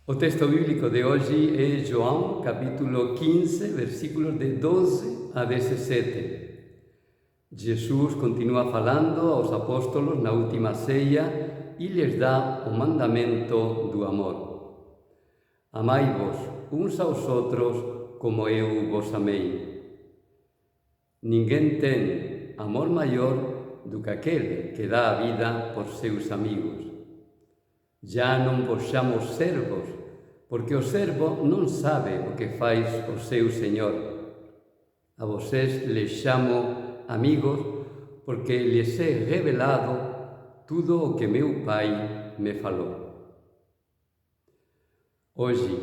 O texto bíblico de hoje é João, capítulo 15, versículos de 12 a 17. Jesus continúa falando aos apóstolos na última ceia e lhes dá o mandamento do amor. Amai-vos uns aos outros como eu vos amei. Ninguén ten amor maior do que aquele que dá a vida por seus amigos. Já non vos chamo servos, porque o servo non sabe o que faz o seu señor. A vosés les chamo amigos, porque lles he revelado tudo o que meu Pai me falou. Hoxe,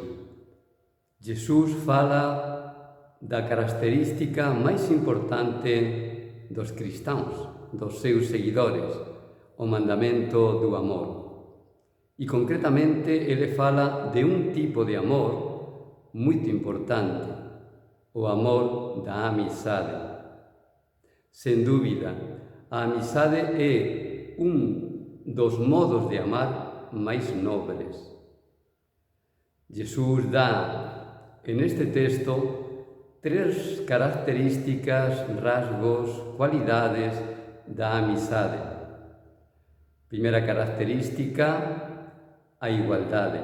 Jesus fala da característica máis importante dos cristãos, dos seus seguidores, o mandamento do amor. E concretamente ele fala de un tipo de amor moito importante, o amor da amizade. Sen dúbida, a amizade é un dos modos de amar máis nobres. Jesus dá, en este texto, tres características, rasgos, cualidades da amizade. Primeira característica, a igualdade.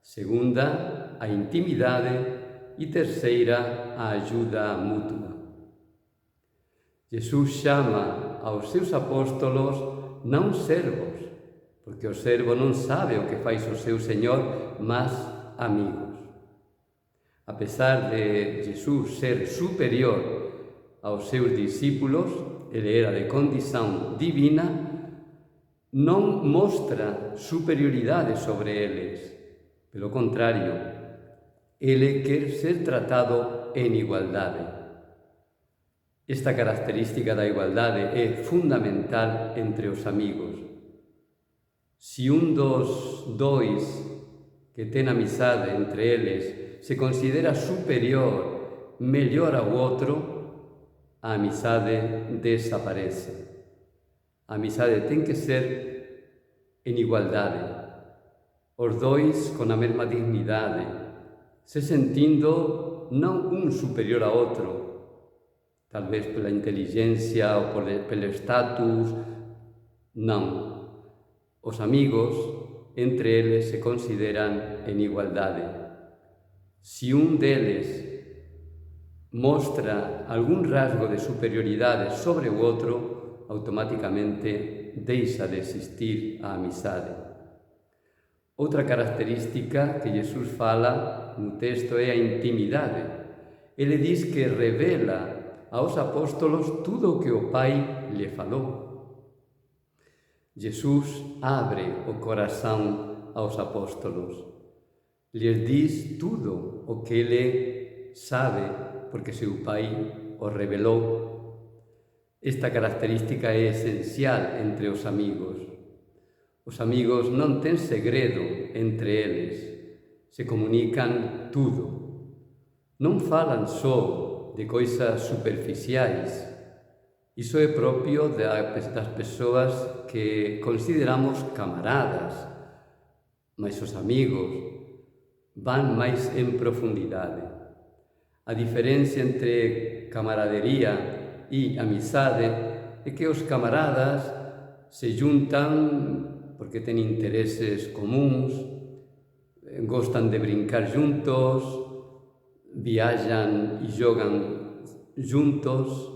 Segunda, a intimidade. E terceira, a ajuda mútua. Jesus chama aos seus apóstolos non servos, porque o servo non sabe o que faz o seu Señor, mas amigos. A pesar de Jesus ser superior aos seus discípulos, ele era de condição divina, non mostra superioridade sobre eles. Pelo contrario, ele quer ser tratado en igualdade. Esta característica da igualdade é fundamental entre os amigos. Se un dos dois que ten amizade entre eles se considera superior, mellor ao outro, a amizade desaparece. A amizade ten que ser en igualdade, os dois con a mesma dignidade, se sentindo non un superior a outro, tal vez pela inteligencia ou pelo estatus, non. Os amigos, entre eles, se consideran en igualdade. Se un deles mostra algún rasgo de superioridade sobre o outro, automáticamente deixa de existir a amizade. Outra característica que Jesus fala no texto é a intimidade. Ele diz que revela aos apóstolos tudo o que o Pai lhe falou. Jesus abre o coração aos apóstolos. Lhes diz tudo o que ele sabe, porque seu Pai o revelou. Esta característica é esencial entre os amigos. Os amigos non ten segredo entre eles, se comunican tudo. Non falan só de coisas superficiais. Iso é propio das persoas que consideramos camaradas, mas os amigos van máis en profundidade. A diferencia entre camaradería e amizade é que os camaradas se juntan porque ten intereses comuns, gostan de brincar juntos, viajan e xogan juntos.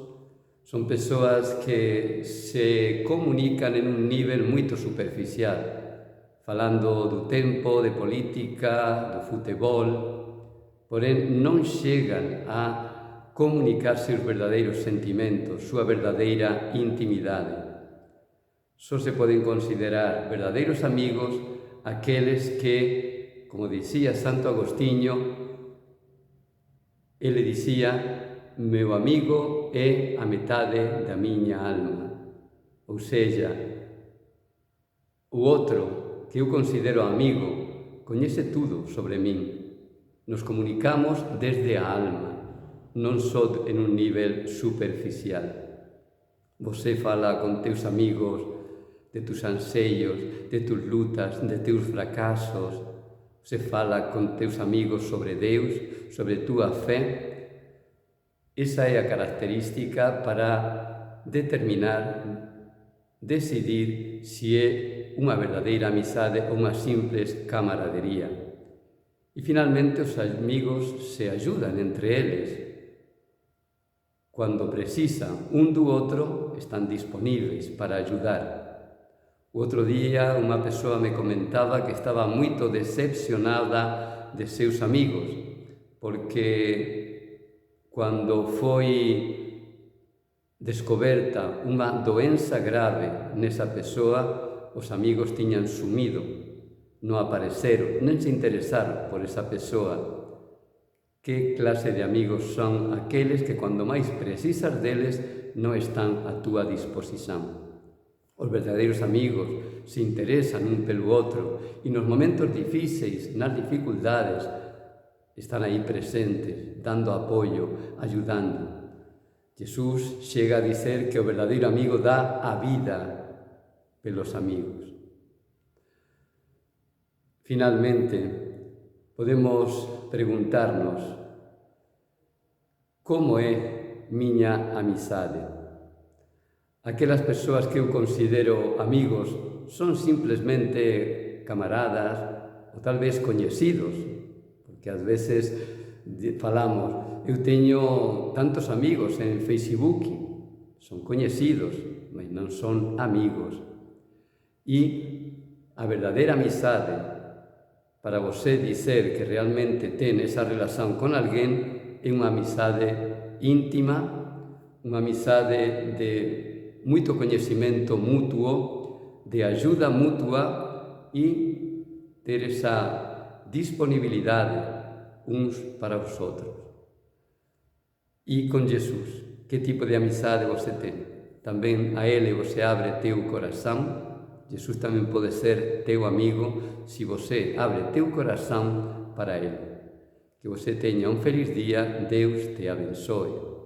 Son persoas que se comunican en un nivel moito superficial, falando do tempo, de política, do futebol, porén non chegan a comunicarse os verdadeiros sentimentos, súa verdadeira intimidade. Só se poden considerar verdadeiros amigos aqueles que, como dicía Santo Agostinho, ele dicía: meu amigo é a metade da miña alma. Ou seja, o outro, que eu considero amigo, coñece tudo sobre min. Nos comunicamos desde a alma, non só en un nivel superficial. Você fala con teus amigos de tus anseios, de tus lutas, de teus fracasos, Você fala con teus amigos sobre Deus, sobre túa fe. Esa é a característica para determinar, decidir se é unha verdadeira amizade ou unha simples camaradería. E finalmente os amigos se ayudan entre eles. Cando precisan un do outro, están disponíveis para ayudar. O outro día unha persoa me comentaba que estaba moito decepcionada de seus amigos, porque cando foi descoberta unha doenza grave nesa persoa, os amigos tiñan sumido, non apareceron, non se interesaron por esa persoa. Que clase de amigos son aqueles que cando máis precisas deles non están a túa disposición? Os verdadeiros amigos se interesan un pelo outro e nos momentos difíceis, nas dificultades, están aí presentes, dando apoio, ayudando. Jesús chega a dicer que o verdadeiro amigo dá a vida pelos amigos. Finalmente, podemos preguntarnos como é miña amizade. Aquelas persoas que eu considero amigos son simplemente camaradas ou tal vez coñecidos, porque ás veces falamos, eu teño tantos amigos en Facebook, son coñecidos, mas non son amigos. E a verdadeira amizade, para você dizer que realmente ten esa relación con alguén, é unha amizade íntima, unha amizade de moito coñecimento mutuo, de ajuda mutua e ter esa disponibilidade uns para os outros. E con Jesús, que tipo de amizade você ten? Tamén a Ele você abre teu corazón. Jesús tamén pode ser teu amigo se você abre teu corazón para Ele. Que você teña un feliz día, Deus te abençoe.